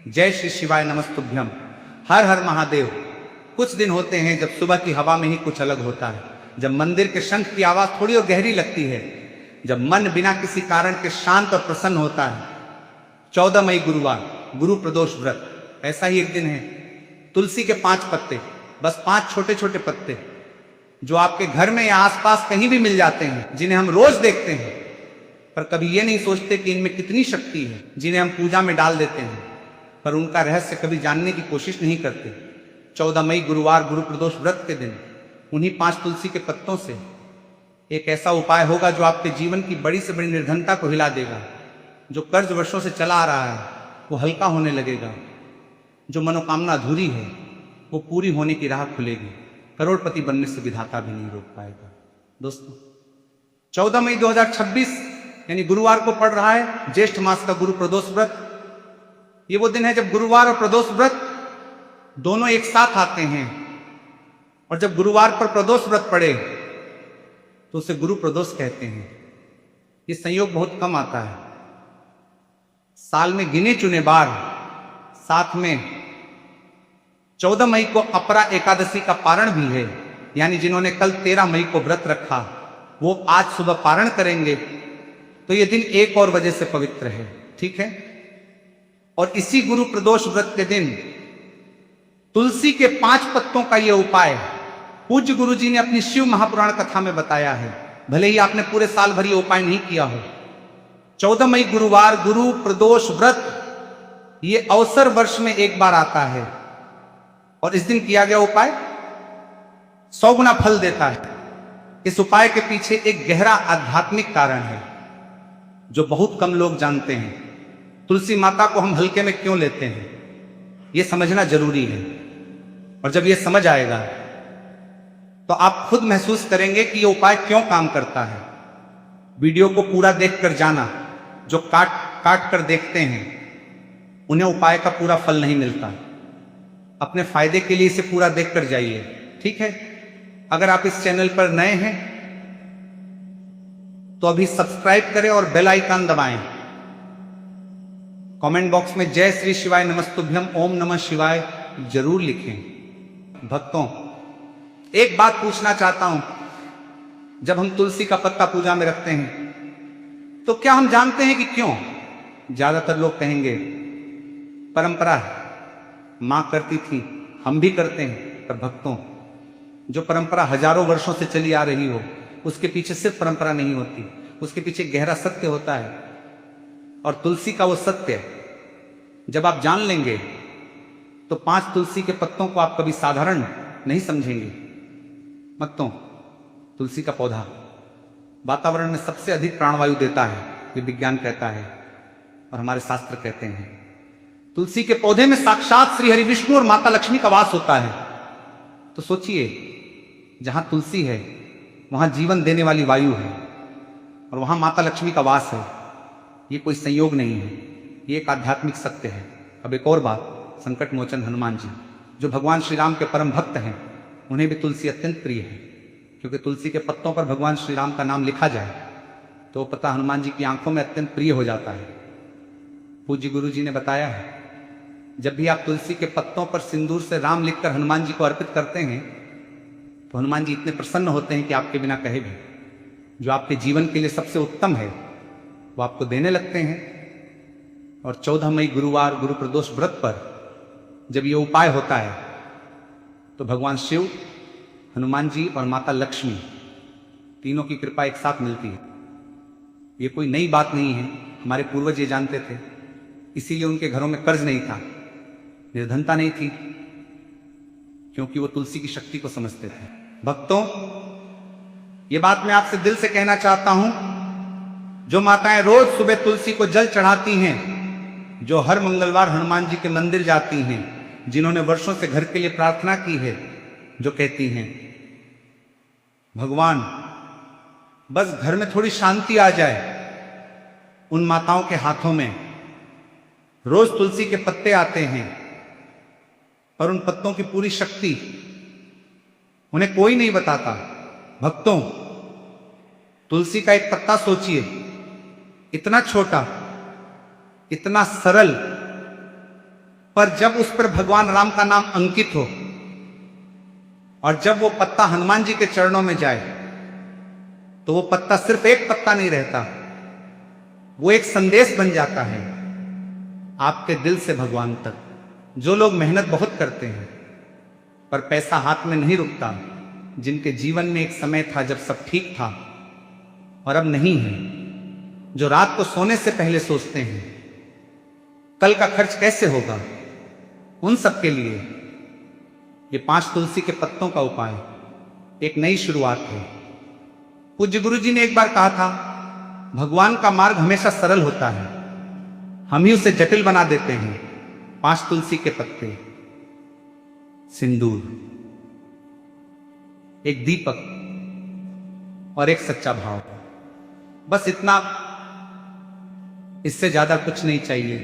जय श्री शिवाय नमस्तुभ्यम। हर हर महादेव। कुछ दिन होते हैं जब सुबह की हवा में ही कुछ अलग होता है, जब मंदिर के शंख की आवाज थोड़ी और गहरी लगती है, जब मन बिना किसी कारण के शांत और प्रसन्न होता है। 14 मई गुरुवार, गुरु प्रदोष व्रत। ऐसा ही एक दिन है। तुलसी के 5 पत्ते, बस 5 छोटे छोटे पत्ते, जो आपके घर में या आसपास कहीं भी मिल जाते हैं, जिन्हें हम रोज देखते हैं, पर कभी ये नहीं सोचते कि इनमें कितनी शक्ति है, जिन्हें हम पूजा में डाल देते हैं, पर उनका रहस्य कभी जानने की कोशिश नहीं करते। 14 मई गुरुवार, गुरु प्रदोष व्रत के दिन उन्हीं 5 तुलसी के पत्तों से एक ऐसा उपाय होगा जो आपके जीवन की बड़ी से बड़ी निर्धनता को हिला देगा। जो कर्ज वर्षों से चला आ रहा है वो हल्का होने लगेगा। जो मनोकामना अधूरी है वो पूरी होने की राह खुलेगी। करोड़पति बनने से विधाता भी नहीं रोक पाएगा। दोस्तों, 14 मई 2026 यानी गुरुवार को पड़ रहा है ज्येष्ठ मास का गुरु प्रदोष व्रत। ये वो दिन है जब गुरुवार और प्रदोष व्रत दोनों एक साथ आते हैं, और जब गुरुवार पर प्रदोष व्रत पड़े तो उसे गुरु प्रदोष कहते हैं। ये संयोग बहुत कम आता है। साल में गिने चुने बार साथ में 14 मई को अपरा एकादशी का पारण भी है, यानी जिन्होंने कल 13 मई को व्रत रखा वो आज सुबह पारण करेंगे, तो ये दिन एक और वजह से पवित्र है। ठीक है। और इसी गुरु प्रदोष व्रत के दिन तुलसी के 5 पत्तों का यह उपाय पूज्य गुरु जी ने अपनी शिव महापुराण कथा में बताया है। भले ही आपने पूरे साल भर ये उपाय नहीं किया हो, 14 मई गुरुवार गुरु प्रदोष व्रत ये अवसर वर्ष में एक बार आता है, और इस दिन किया गया उपाय 100 गुना फल देता है। इस उपाय के पीछे एक गहरा आध्यात्मिक कारण है जो बहुत कम लोग जानते हैं। तुलसी माता को हम हल्के में क्यों लेते हैं, यह समझना जरूरी है। और जब यह समझ आएगा तो आप खुद महसूस करेंगे कि यह उपाय क्यों काम करता है। वीडियो को पूरा देखकर जाना। जो काट काट कर देखते हैं उन्हें उपाय का पूरा फल नहीं मिलता। अपने फायदे के लिए इसे पूरा देखकर जाइए। ठीक है। अगर आप इस चैनल पर नए हैं तो अभी सब्सक्राइब करें और बेल आइकन दबाएं। कमेंट बॉक्स में जय श्री शिवाय नमस्तुभ्यम ओम नमः शिवाय जरूर लिखें। भक्तों, एक बात पूछना चाहता हूं। जब हम तुलसी का पत्ता पूजा में रखते हैं तो क्या हम जानते हैं कि क्यों? ज्यादातर लोग कहेंगे परंपरा है, मां करती थी, हम भी करते हैं। पर भक्तों, जो परंपरा हजारों वर्षों से चली आ रही हो उसके पीछे सिर्फ परंपरा नहीं होती, उसके पीछे गहरा सत्य होता है। और तुलसी का वो सत्य जब आप जान लेंगे तो 5 तुलसी के पत्तों को आप कभी साधारण नहीं समझेंगे। भक्तों, तुलसी का पौधा वातावरण में सबसे अधिक प्राणवायु देता है, ये विज्ञान कहता है और हमारे शास्त्र कहते हैं। तुलसी के पौधे में साक्षात श्री हरि विष्णु और माता लक्ष्मी का वास होता है। तो सोचिए, जहां तुलसी है वहां जीवन देने वाली वायु है, और वहां माता लक्ष्मी का वास है। ये कोई संयोग नहीं है, ये एक आध्यात्मिक सत्य है। अब एक और बात, संकट मोचन हनुमान जी जो भगवान श्री राम के परम भक्त हैं, उन्हें भी तुलसी अत्यंत प्रिय है, क्योंकि तुलसी के पत्तों पर भगवान श्री राम का नाम लिखा जाए तो वो पत्ता हनुमान जी की आंखों में अत्यंत प्रिय हो जाता है। पूज्य गुरु जी ने बताया है, जब भी आप तुलसी के पत्तों पर सिंदूर से राम लिखकर हनुमान जी को अर्पित करते हैं तो हनुमान जी इतने प्रसन्न होते हैं कि आपके बिना कहे भी जो आपके जीवन के लिए सबसे उत्तम है वो आपको देने लगते हैं। और 14 मई गुरुवार गुरु प्रदोष व्रत पर जब ये उपाय होता है तो भगवान शिव, हनुमान जी और माता लक्ष्मी तीनों की कृपा एक साथ मिलती है। ये कोई नई बात नहीं है, हमारे पूर्वज ये जानते थे, इसीलिए उनके घरों में कर्ज नहीं था, निर्धनता नहीं थी, क्योंकि वो तुलसी की शक्ति को समझते थे। भक्तों, ये बात मैं आपसे दिल से कहना चाहता हूं। जो माताएं रोज सुबह तुलसी को जल चढ़ाती हैं, जो हर मंगलवार हनुमान जी के मंदिर जाती हैं, जिन्होंने वर्षों से घर के लिए प्रार्थना की है, जो कहती हैं भगवान बस घर में थोड़ी शांति आ जाए, उन माताओं के हाथों में रोज तुलसी के पत्ते आते हैं, और उन पत्तों की पूरी शक्ति उन्हें कोई नहीं बताता। भक्तों, तुलसी का एक पत्ता सोचिए, इतना छोटा, इतना सरल, पर जब उस पर भगवान राम का नाम अंकित हो और जब वो पत्ता हनुमान जी के चरणों में जाए तो वो पत्ता सिर्फ एक पत्ता नहीं रहता, वो एक संदेश बन जाता है आपके दिल से भगवान तक। जो लोग मेहनत बहुत करते हैं पर पैसा हाथ में नहीं रुकता, जिनके जीवन में एक समय था जब सब ठीक था और अब नहीं है, जो रात को सोने से पहले सोचते हैं कल का खर्च कैसे होगा, उन सब के लिए ये 5 तुलसी के पत्तों का उपाय एक नई शुरुआत है। पूज्य गुरु जी ने एक बार कहा था, भगवान का मार्ग हमेशा सरल होता है, हम ही उसे जटिल बना देते हैं। 5 तुलसी के पत्ते, सिंदूर, एक दीपक और एक सच्चा भाव, बस इतना, इससे ज्यादा कुछ नहीं चाहिए।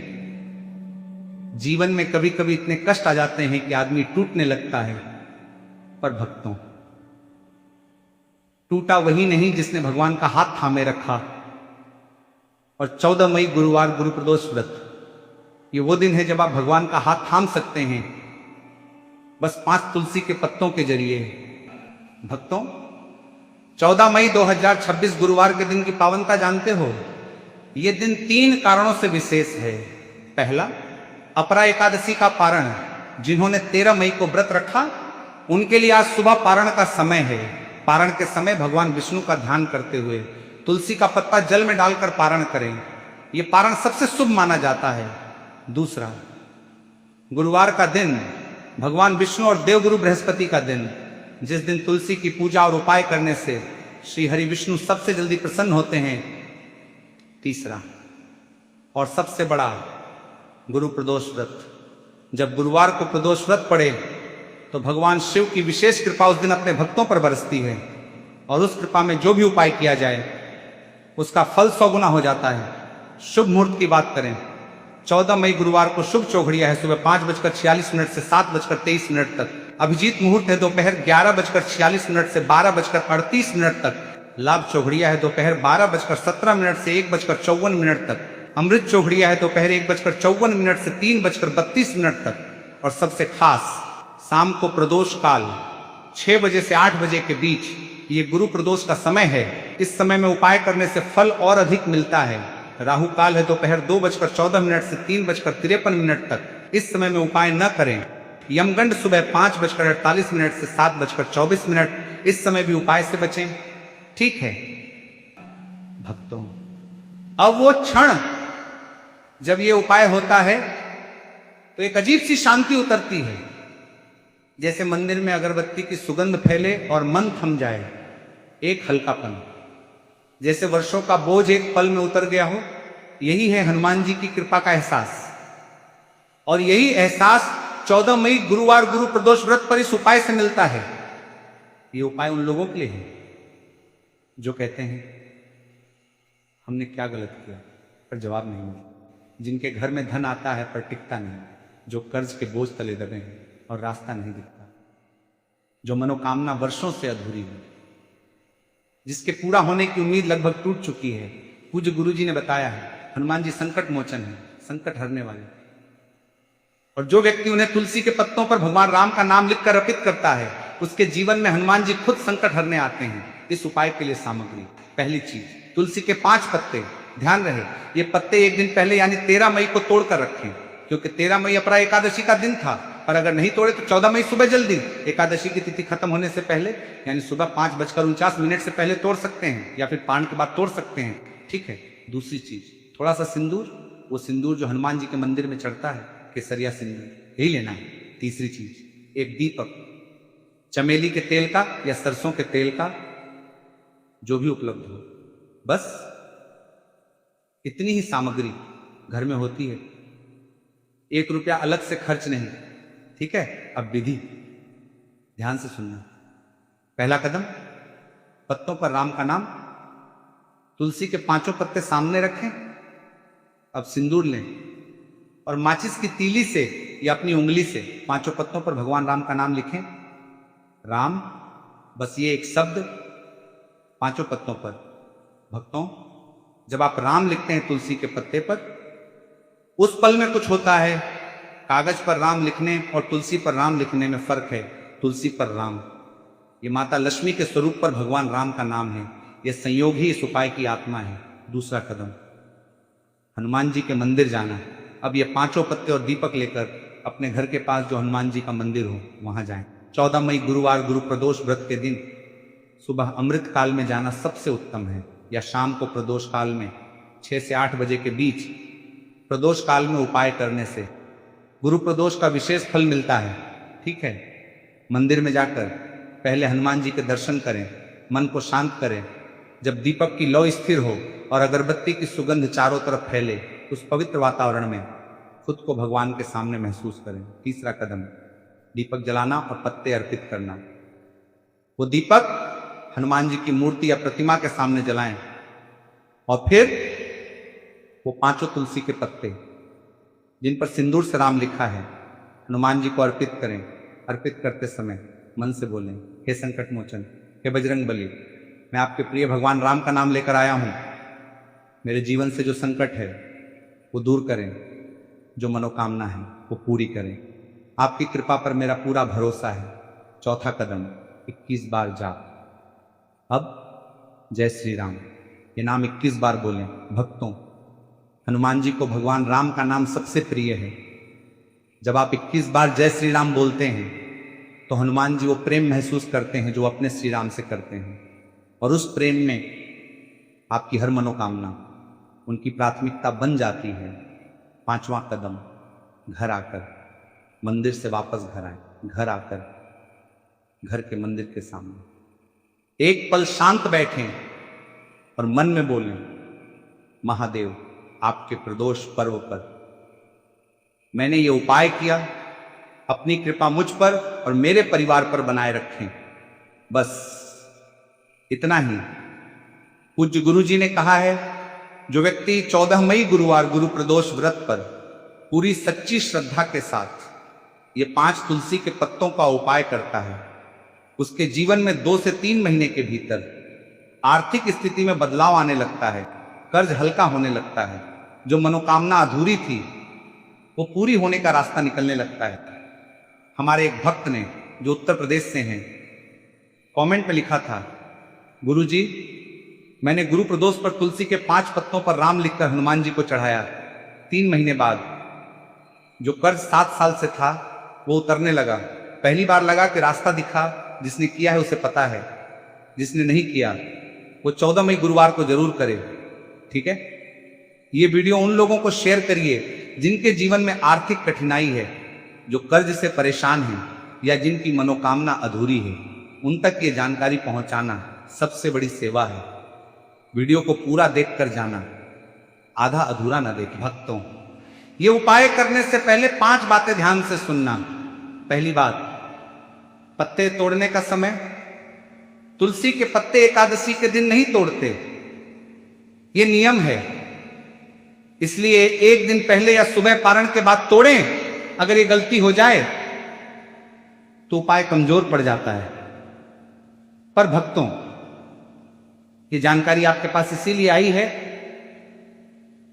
जीवन में कभी कभी इतने कष्ट आ जाते हैं कि आदमी टूटने लगता है, पर भक्तों, टूटा वही नहीं जिसने भगवान का हाथ थामे रखा। और 14 मई गुरुवार गुरु प्रदोष व्रत, ये वो दिन है जब आप भगवान का हाथ थाम सकते हैं, बस 5 तुलसी के पत्तों के जरिए। भक्तों, 14 मई 2026 गुरुवार के दिन की पावनता जानते हो? ये दिन 3 कारणों से विशेष है। पहला, अपरा एकादशी का पारण, जिन्होंने 13 मई को व्रत रखा उनके लिए आज सुबह पारण का समय है। पारण के समय भगवान विष्णु का ध्यान करते हुए तुलसी का पत्ता जल में डालकर पारण करें, यह पारण सबसे शुभ माना जाता है। दूसरा, गुरुवार का दिन भगवान विष्णु और देवगुरु बृहस्पति का दिन, जिस दिन तुलसी की पूजा और उपाय करने से श्री हरि विष्णु सबसे जल्दी प्रसन्न होते हैं। तीसरा और सबसे बड़ा, गुरु प्रदोष व्रत, जब गुरुवार को प्रदोष व्रत पड़े तो भगवान शिव की विशेष कृपा उस दिन अपने भक्तों पर बरसती है और उस कृपा में जो भी उपाय किया जाए उसका फल 100 गुना हो जाता है। शुभ मुहूर्त की बात करें, 14 मई गुरुवार को शुभ चौघड़िया है सुबह 5:46 से 7:23 तक। अभिजीत मुहूर्त है दोपहर 11:46 से 12:38 तक। लाभ चौघड़िया है दोपहर 12:17 से 1:54 तक। अमृत चौघड़िया है दोपहर 1:54 से 3:32 तक। और सबसे खास, शाम को प्रदोष काल 6 बजे से 8 बजे के बीच ये गुरु प्रदोष का समय है। इस समय में उपाय करने से फल और अधिक मिलता है। राहु काल है दोपहर 2:14 से 3:53 तक। इस समय में उपाय न करें। यमगंड सुबह 5:48 से 7:24। इस समय भी उपाय से बचें। ठीक है भक्तों, अब वो क्षण जब ये उपाय होता है तो एक अजीब सी शांति उतरती है, जैसे मंदिर में अगरबत्ती की सुगंध फैले और मन थम जाए। एक हल्कापन, जैसे वर्षों का बोझ एक पल में उतर गया हो। यही है हनुमान जी की कृपा का एहसास। और यही एहसास 14 मई गुरुवार गुरु प्रदोष व्रत पर इस उपाय से मिलता है। ये उपाय उन लोगों के लिए है जो कहते हैं हमने क्या गलत किया, पर जवाब नहीं मिला। जिनके घर में धन आता है पर टिकता नहीं, जो कर्ज के बोझ तले दबे हैं और रास्ता नहीं दिखता, जो मनोकामना वर्षों से अधूरी है, जिसके पूरा होने की उम्मीद लगभग टूट चुकी है। पूज्य गुरु जी ने बताया है, हनुमान जी संकट मोचन है, संकट हरने वाले। और जो व्यक्ति उन्हें तुलसी के पत्तों पर भगवान राम का नाम लिखकर अर्पित करता है, उसके जीवन में हनुमान जी खुद संकट हरने आते हैं। इस उपाय के लिए सामग्री, पहली चीज, तुलसी के 5 पत्ते। ध्यान रहे, ये पत्ते एक दिन पहले यानी 13 मई को तोड़कर रखें, क्योंकि 13 मई अपरा एकादशी का दिन था। और अगर नहीं तोड़े तो 14 मई सुबह जल्दी एकादशी की तिथि खत्म होने से पहले यानी सुबह 5:49 से पहले तोड़ सकते हैं, या फिर पारण के बाद तोड़ सकते हैं। ठीक है। दूसरी चीज, थोड़ा सा सिंदूर, वो सिंदूर जो हनुमान जी के मंदिर में चढ़ता है, केसरिया सिंदूर, यही लेना है। तीसरी चीज, एक दीपक, चमेली के तेल का या सरसों के तेल का, जो भी उपलब्ध हो। बस इतनी ही सामग्री घर में होती है, 1 रुपया अलग से खर्च नहीं। ठीक है। अब विधि ध्यान से सुनना। पहला कदम, पत्तों पर राम का नाम, तुलसी के 5 पत्ते सामने रखें। अब सिंदूर लें और माचिस की तीली से या अपनी उंगली से 5 पत्तों पर भगवान राम का नाम लिखें। राम, बस ये एक शब्द 5 पत्तों पर। भक्तों, जब आप राम लिखते हैं तुलसी के पत्ते पर, उस पल में कुछ होता है, कागज पर राम लिखने और तुलसी पर राम लिखने में फर्क है। तुलसी पर राम, ये माता लक्ष्मी के स्वरूप पर भगवान राम का नाम है। यह संयोग ही इस उपाय की आत्मा है। दूसरा कदम, हनुमान जी के मंदिर जाना। अब ये 5 पत्ते और दीपक लेकर अपने घर के पास जो हनुमान जी का मंदिर हो वहां जाएं। 14 मई गुरुवार गुरु प्रदोष व्रत के दिन सुबह अमृत काल में जाना सबसे उत्तम है, या शाम को प्रदोष काल में 6 से 8 बजे के बीच प्रदोष काल में उपाय करने से गुरु प्रदोष का विशेष फल मिलता है। ठीक है, मंदिर में जाकर पहले हनुमान जी के दर्शन करें, मन को शांत करें। जब दीपक की लौ स्थिर हो और अगरबत्ती की सुगंध चारों तरफ फैले, उस पवित्र वातावरण में खुद को भगवान के सामने महसूस करें। तीसरा कदम, दीपक जलाना और पत्ते अर्पित करना। वो दीपक हनुमान जी की मूर्ति या प्रतिमा के सामने जलाएं और फिर वो 5 तुलसी के पत्ते जिन पर सिंदूर से राम लिखा है हनुमान जी को अर्पित करें। अर्पित करते समय मन से बोलें, हे संकट मोचन, हे बजरंग बली, मैं आपके प्रिय भगवान राम का नाम लेकर आया हूं। मेरे जीवन से जो संकट है वो दूर करें, जो मनोकामना है वो पूरी करें। आपकी कृपा पर मेरा पूरा भरोसा है। चौथा कदम, 21 बार जाप। अब जय श्री राम ये नाम 21 बार बोलें। भक्तों, हनुमान जी को भगवान राम का नाम सबसे प्रिय है। जब आप 21 बार जय श्री राम बोलते हैं तो हनुमान जी वो प्रेम महसूस करते हैं जो अपने श्री राम से करते हैं, और उस प्रेम में आपकी हर मनोकामना उनकी प्राथमिकता बन जाती है। 5वां कदम, घर आकर मंदिर से वापस घर आए। घर आकर घर के मंदिर के सामने एक पल शांत बैठें और मन में बोलें, महादेव, आपके प्रदोष पर्व पर मैंने ये उपाय किया, अपनी कृपा मुझ पर और मेरे परिवार पर बनाए रखें। बस इतना ही। पूज्य गुरु जी ने कहा है, जो व्यक्ति 14 मई गुरुवार गुरु प्रदोष व्रत पर पूरी सच्ची श्रद्धा के साथ ये 5 तुलसी के पत्तों का उपाय करता है, उसके जीवन में 2 से 3 महीने के भीतर आर्थिक स्थिति में बदलाव आने लगता है, कर्ज हल्का होने लगता है, जो मनोकामना अधूरी थी वो पूरी होने का रास्ता निकलने लगता है। हमारे एक भक्त ने, जो उत्तर प्रदेश से हैं, कमेंट में लिखा था, गुरुजी, मैंने गुरु प्रदोष पर तुलसी के 5 पत्तों पर राम लिखकर हनुमान जी को चढ़ाया। 3 महीने बाद जो कर्ज 7 साल से था वो उतरने लगा। पहली बार लगा कि रास्ता दिखा, जिसने किया है उसे पता है, जिसने नहीं किया वो 14 मई गुरुवार को जरूर करे। ठीक है, ये वीडियो उन लोगों को शेयर करिए जिनके जीवन में आर्थिक कठिनाई है, जो कर्ज से परेशान हैं या जिनकी मनोकामना अधूरी है। उन तक ये जानकारी पहुंचाना सबसे बड़ी सेवा है। वीडियो को पूरा देखकर जाना, आधा अधूरा ना देख। भक्तों, ये उपाय करने से पहले 5 बातें ध्यान से सुनना। पहली बात, पत्ते तोड़ने का समय, तुलसी के पत्ते एकादशी के दिन नहीं तोड़ते, ये नियम है। इसलिए एक दिन पहले या सुबह पारण के बाद तोड़ें। अगर ये गलती हो जाए तो उपाय कमजोर पड़ जाता है। पर भक्तों, ये जानकारी आपके पास इसीलिए आई है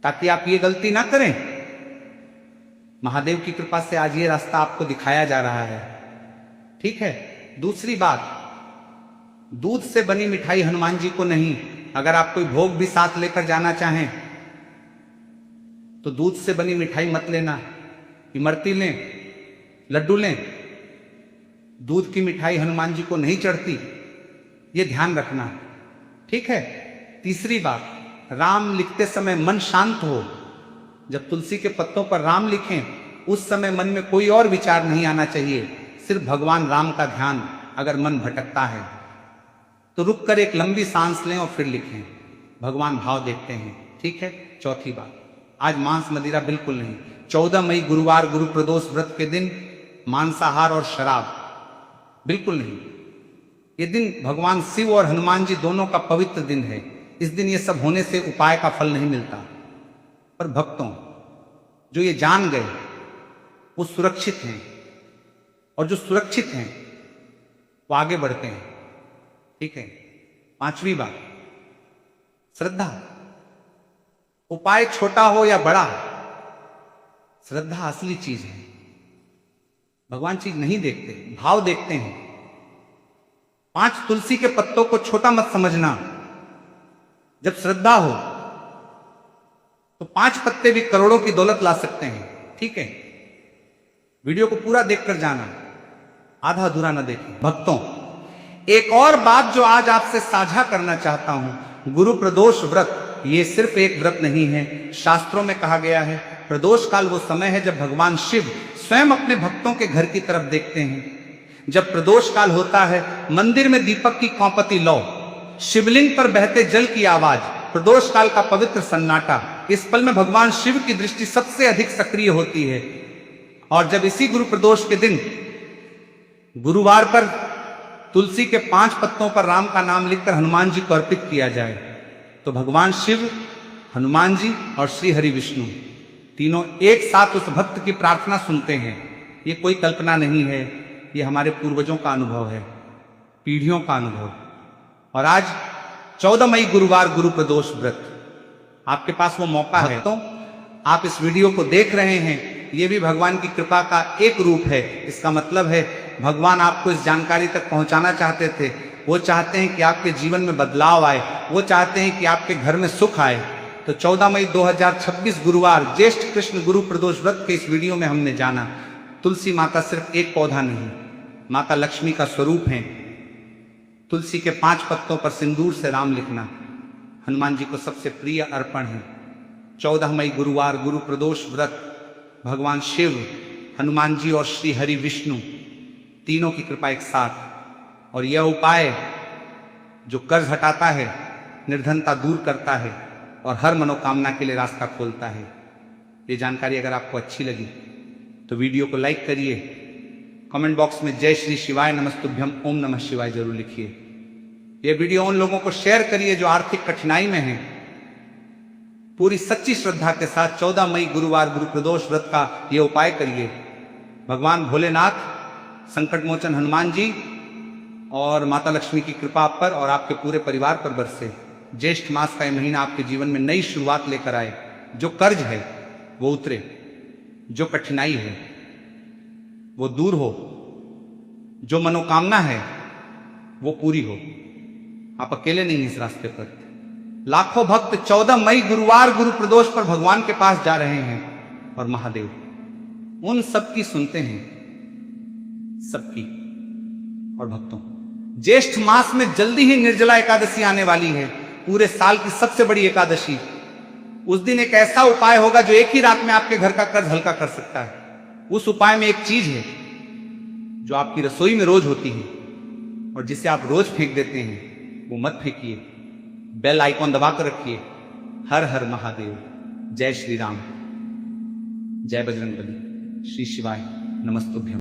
ताकि आप ये गलती ना करें। महादेव की कृपा से आज ये रास्ता आपको दिखाया जा रहा है। ठीक है। दूसरी बात, दूध से बनी मिठाई हनुमान जी को नहीं। अगर आप कोई भोग भी साथ लेकर जाना चाहें तो दूध से बनी मिठाई मत लेना। इमरती लें, लड्डू लें। दूध की मिठाई हनुमान जी को नहीं चढ़ती, ये ध्यान रखना। ठीक है। तीसरी बात, राम लिखते समय मन शांत हो। जब तुलसी के पत्तों पर राम लिखें उस समय मन में कोई और विचार नहीं आना चाहिए, सिर्फ भगवान राम का ध्यान। अगर मन भटकता है तो रुक कर एक लंबी सांस लें और फिर लिखें। भगवान भाव देखते हैं। ठीक है। चौथी बात, आज मांस मदिरा बिल्कुल नहीं। 14 मई गुरुवार गुरु प्रदोष व्रत के दिन मांसाहार और शराब बिल्कुल नहीं। ये दिन भगवान शिव और हनुमान जी दोनों का पवित्र दिन है। इस दिन ये सब होने से उपाय का फल नहीं मिलता। पर भक्तों, जो ये जान गए वो सुरक्षित हैं, और जो सुरक्षित हैं वो आगे बढ़ते हैं। ठीक है। 5वीं बात, श्रद्धा। उपाय छोटा हो या बड़ा, श्रद्धा असली चीज है। भगवान चीज नहीं देखते, भाव देखते हैं। 5 तुलसी के पत्तों को छोटा मत समझना। जब श्रद्धा हो तो 5 पत्ते भी करोड़ों की दौलत ला सकते हैं। ठीक है, वीडियो को पूरा देखकर जाना, आधा अधूरा न देखें। भक्तों, एक और बात जो आज आपसे साझा करना चाहता हूं, गुरु प्रदोष व्रत ये सिर्फ एक व्रत नहीं है। शास्त्रों में कहा गया है प्रदोष काल वो समय है जब भगवान शिव स्वयं अपने भक्तों के घर की तरफ देखते हैं। जब प्रदोष काल होता है, मंदिर में दीपक की कौपती लौ, शिवलिंग पर बहते जल की आवाज, प्रदोष काल का पवित्र सन्नाटा, इस पल में भगवान शिव की दृष्टि सबसे अधिक सक्रिय होती है। और जब इसी गुरु प्रदोष के दिन गुरुवार पर तुलसी के 5 पत्तों पर राम का नाम लिखकर हनुमान जी को अर्पित किया जाए तो भगवान शिव, हनुमान जी और श्री हरि विष्णु तीनों एक साथ उस भक्त की प्रार्थना सुनते हैं। ये कोई कल्पना नहीं है, ये हमारे पूर्वजों का अनुभव है, पीढ़ियों का अनुभव। और आज 14 मई गुरुवार गुरु प्रदोष व्रत, आपके पास वो मौका है। तो आप इस वीडियो को देख रहे हैं, ये भी भगवान की कृपा का एक रूप है। इसका मतलब है भगवान आपको इस जानकारी तक पहुंचाना चाहते थे। वो चाहते हैं कि आपके जीवन में बदलाव आए, वो चाहते हैं कि आपके घर में सुख आए। तो 14 मई 2026 गुरुवार ज्येष्ठ कृष्ण गुरु प्रदोष व्रत के इस वीडियो में हमने जाना, तुलसी माता सिर्फ एक पौधा नहीं, माता लक्ष्मी का स्वरूप है। तुलसी के 5 पत्तों पर सिंदूर से राम लिखना हनुमान जी को सबसे प्रिय अर्पण है। 14 मई गुरुवार गुरु प्रदोष व्रत, भगवान शिव, हनुमान जी और श्री हरि विष्णु तीनों की कृपा एक साथ। और यह उपाय जो कर्ज हटाता है, निर्धनता दूर करता है और हर मनोकामना के लिए रास्ता खोलता है। ये जानकारी अगर आपको अच्छी लगी तो वीडियो को लाइक करिए, कमेंट बॉक्स में जय श्री शिवाय नमस्तुभ्यम ओम नमः शिवाय जरूर लिखिए। यह वीडियो उन लोगों को शेयर करिए जो आर्थिक कठिनाई में हैं। पूरी सच्ची श्रद्धा के साथ 14 मई गुरुवार गुरु प्रदोष व्रत का यह उपाय करिए। भगवान भोलेनाथ, संकट मोचन हनुमान जी और माता लक्ष्मी की कृपा आप पर और आपके पूरे परिवार पर बरसे। ज्येष्ठ मास का यह महीना आपके जीवन में नई शुरुआत लेकर आए। जो कर्ज है वो उतरे, जो कठिनाई है वो दूर हो, जो मनोकामना है वो पूरी हो। आप अकेले नहीं इस रास्ते पर। लाखों भक्त 14 मई गुरुवार गुरु प्रदोष पर भगवान के पास जा रहे हैं और महादेव उन सबकी सुनते हैं, सबकी। और भक्तों, ज्येष्ठ मास में जल्दी ही निर्जला एकादशी आने वाली है, पूरे साल की सबसे बड़ी एकादशी। उस दिन एक ऐसा उपाय होगा जो एक ही रात में आपके घर का कर्ज हल्का कर सकता है। उस उपाय में एक चीज है जो आपकी रसोई में रोज होती है और जिसे आप रोज फेंक देते हैं, वो मत फेंकिए। बेल आइकॉन दबाकर रखिए। हर हर महादेव, जय श्री राम, जय बजरंगबली, श्री शिवाय नमस्तुभ्यम।